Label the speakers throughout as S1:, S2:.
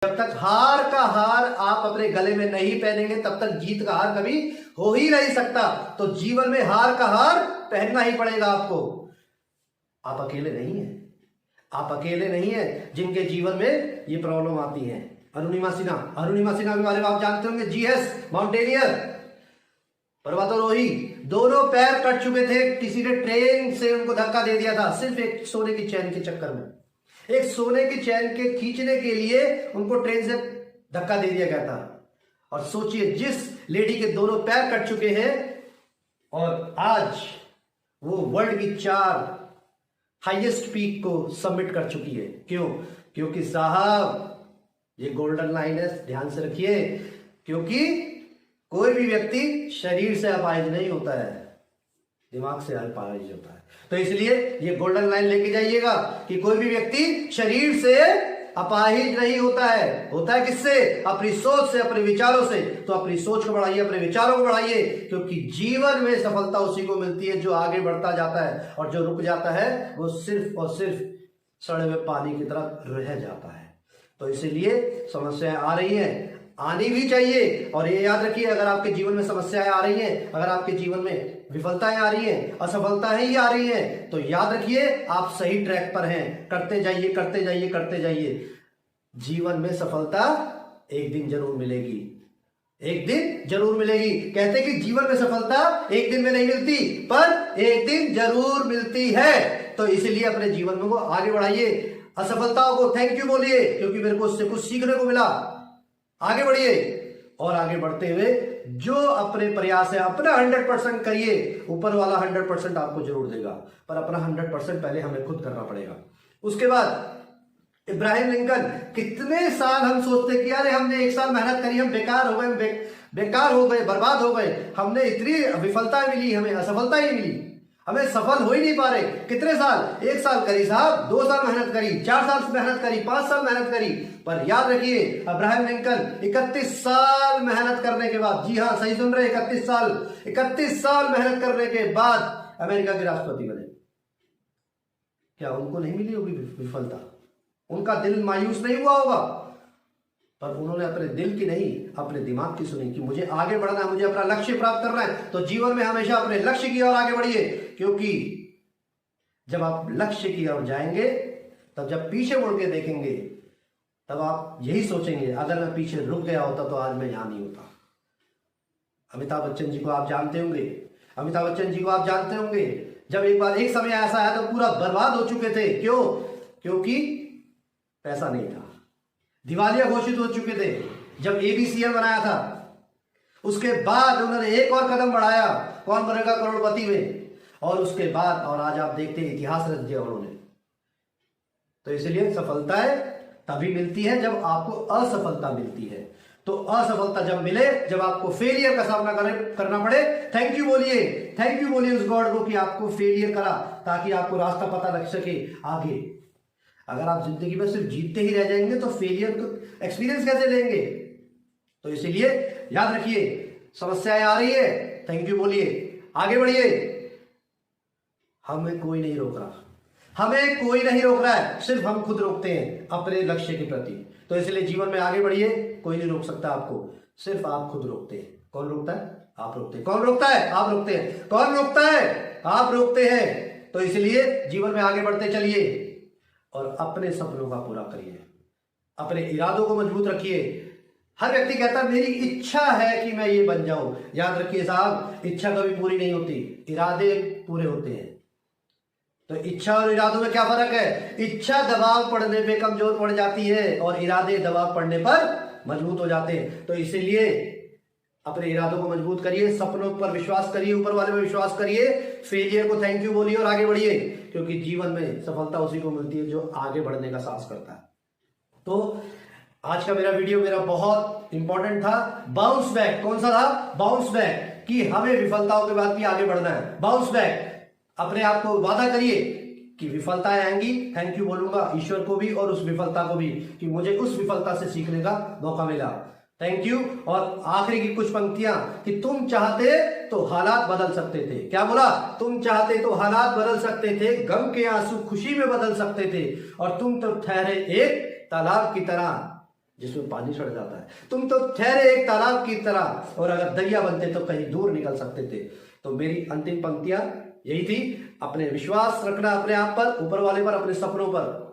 S1: जब तक हार का हार आप अपने गले में नहीं पहनेंगे तब तक जीत का हार कभी हो ही नहीं सकता। तो जीवन में हार का हार पहनना ही पड़ेगा आपको। आप अकेले नहीं हैं, आप अकेले नहीं हैं जिनके जीवन में ये प्रॉब्लम आती है। अरुणिमा सिन्हा के बारे में आप जानते होंगे, जीएस माउंटेनियर, पर्वतारोही, दोनों पैर कट चुके थे, किसी ने ट्रेन से उनको धक्का दे दिया था सिर्फ एक सोने की चैन के चक्कर में। एक सोने की चैन के खींचने के लिए उनको ट्रेन से धक्का दे दिया गया था। और सोचिए, जिस लेडी के दोनों पैर कट चुके हैं और आज वो वर्ल्ड की 4 हाईएस्ट पीक को सबमिट कर चुकी है। क्यों? क्योंकि साहब ये गोल्डन लाइन है, ध्यान से रखिए, क्योंकि कोई भी व्यक्ति शरीर से अपाहिज नहीं होता है, दिमाग से अपाहिज होता है। तो इसलिए ये गोल्डन लाइन लेके जाइएगा कि कोई भी व्यक्ति शरीर से अपाहिज नहीं होता है। होता है किससे? अपनी सोच से, अपने विचारों से। तो अपनी सोच को बढ़ाइए, अपने विचारों को बढ़ाइए, क्योंकि जीवन में सफलता उसी को मिलती है जो आगे बढ़ता जाता है, और जो रुक जाता है वो सिर्फ और सिर्फ सड़े हुए पानी की तरह रह जाता है। तो इसीलिए समस्याएं आ रही हैं, आनी भी चाहिए। और ये याद रखिए, अगर आपके जीवन में समस्याएं आ रही हैं, अगर आपके जीवन में विफलताएं आ रही हैं, असफलताएं ही आ रही हैं, तो याद रखिए आप सही ट्रैक पर हैं। करते जाइए, करते जाइए, करते जाइए। जीवन में सफलता एक दिन जरूर मिलेगी, एक दिन जरूर मिलेगी। कहते कि जीवन में सफलता एक दिन में नहीं मिलती, पर एक दिन जरूर मिलती है। तो इसलिए अपने जीवन में को आगे बढ़ाइए, असफलताओं को थैंक यू बोलिए, क्योंकि मेरे को उससे कुछ सीखने को मिला। आगे बढ़िए, और आगे बढ़ते हुए जो अपने प्रयास है अपना 100% करिए, ऊपर वाला 100% आपको जरूर देगा, पर अपना 100% पहले हमें खुद करना पड़ेगा। उसके बाद इब्राहिम लिंकन, कितने साल हम सोचते कि यार हमने 1 साल मेहनत करी, हम बेकार हो गए, बेकार हो गए, बर्बाद हो गए, हमने इतनी विफलता मिली, हमें असफलता ही मिली, हमें सफल हो ही नहीं पा रहे। कितने साल? 1 साल करी साहब, 2 साल मेहनत करी, 4 साल मेहनत करी, 5 साल मेहनत करी। पर याद रखिए, अब्राहम लिंकन 31 साल मेहनत करने के बाद, जी हाँ सही सुन रहे, 31 साल मेहनत करने के बाद अमेरिका के राष्ट्रपति बने। क्या उनको नहीं मिली होगी विफलता? उनका दिल मायूस नहीं हुआ होगा? पर उन्होंने अपने दिल की नहीं, अपने दिमाग की सुनी कि मुझे आगे बढ़ना है, मुझे अपना लक्ष्य प्राप्त करना है। तो जीवन में हमेशा अपने लक्ष्य की ओर आगे बढ़िए, क्योंकि जब आप लक्ष्य की ओर जाएंगे, तब जब पीछे मुड़ के देखेंगे, तब आप यही सोचेंगे, अगर मैं पीछे रुक गया होता तो आज मैं यहां नहीं होता। अमिताभ बच्चन जी को आप जानते होंगे, जब एक समय ऐसा आया तो पूरा बर्बाद हो चुके थे। क्यों? क्योंकि पैसा नहीं था, दिवालिया घोषित हो चुके थे। जब एबीसीएल बनाया था, उसके बाद उन्होंने एक और कदम बढ़ाया, कौन बनेगा करोड़पति में, और उसके बाद, और आज आप देखते हैं इतिहास रच दिया उन्होंने। तो इसलिए सफलताएं तभी मिलती है जब आपको असफलता मिलती है। तो असफलता जब मिले, जब आपको फेलियर का सामना करना पड़े, थैंक यू बोलिए उस गॉड को कि आपको फेलियर करा, ताकि आपको रास्ता पता लग सके आगे। अगर आप जिंदगी में सिर्फ जीतते ही रह जाएंगे तो फेलियर को एक्सपीरियंस कैसे लेंगे? तो इसीलिए याद रखिए, समस्याएं आ रही है, थैंक यू बोलिए, आगे बढ़िए। हमें कोई नहीं रोक रहा है, सिर्फ हम खुद रोकते हैं अपने लक्ष्य के प्रति। तो इसलिए जीवन में आगे बढ़िए, कोई नहीं रोक सकता आपको, सिर्फ आप खुद रोकते हैं। कौन रोकता है? आप रोकते हैं। कौन रोकता है? आप रोकते हैं। कौन रोकता है? आप रोकते हैं। तो इसलिए जीवन में आगे बढ़ते चलिए और अपने सपनों का पूरा करिए, अपने इरादों को मजबूत रखिए। हर व्यक्ति कहता है मेरी इच्छा है कि मैं ये बन जाऊं। याद रखिए साहब, इच्छा कभी पूरी नहीं होती, इरादे पूरे होते हैं। तो इच्छा और इरादों में क्या फर्क है? इच्छा दबाव पड़ने पे कमजोर पड़ जाती है और इरादे दबाव पड़ने पर मजबूत हो जाते हैं। तो इसीलिए अपने इरादों को मजबूत करिए, सपनों पर विश्वास करिए, ऊपर वाले पर विश्वास करिए, फेलियर को थैंक यू बोलिए और आगे बढ़िए, क्योंकि जीवन में सफलता उसी को मिलती है जो आगे बढ़ने का साहस करता है। तो आज का मेरा वीडियो मेरा बहुत इंपॉर्टेंट था। बाउंस बैक, कौन सा था? बाउंस बैक, कि हमें विफलताओं के बाद भी आगे बढ़ना है। बाउंस बैक, अपने आप को वादा करिए कि विफलताएं आएंगी, थैंक यू बोलूंगा ईश्वर को भी और उस विफलता को भी, कि मुझे उस विफलता से सीखने का मौका मिला, थैंक यू। और आखिरी की कुछ पंक्तियां, कि तुम चाहते तो हालात बदल सकते थे। क्या बोला? तुम चाहते तो हालात बदल सकते थे, गम के आंसू खुशी में बदल सकते थे, और तुम तो ठहरे एक तालाब की तरह जिसमें पानी सड़ जाता है। तुम तो ठहरे एक तालाब की तरह, और अगर दरिया बनते तो कहीं दूर निकल सकते थे। तो मेरी अंतिम पंक्तियां यही थी, अपने विश्वास रखना अपने आप पर, ऊपर वाले पर, अपने सपनों पर,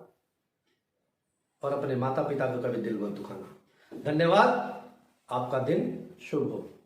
S1: और अपने माता पिता को कभी दिल मत दुखाना। धन्यवाद। आपका दिन शुभ हो।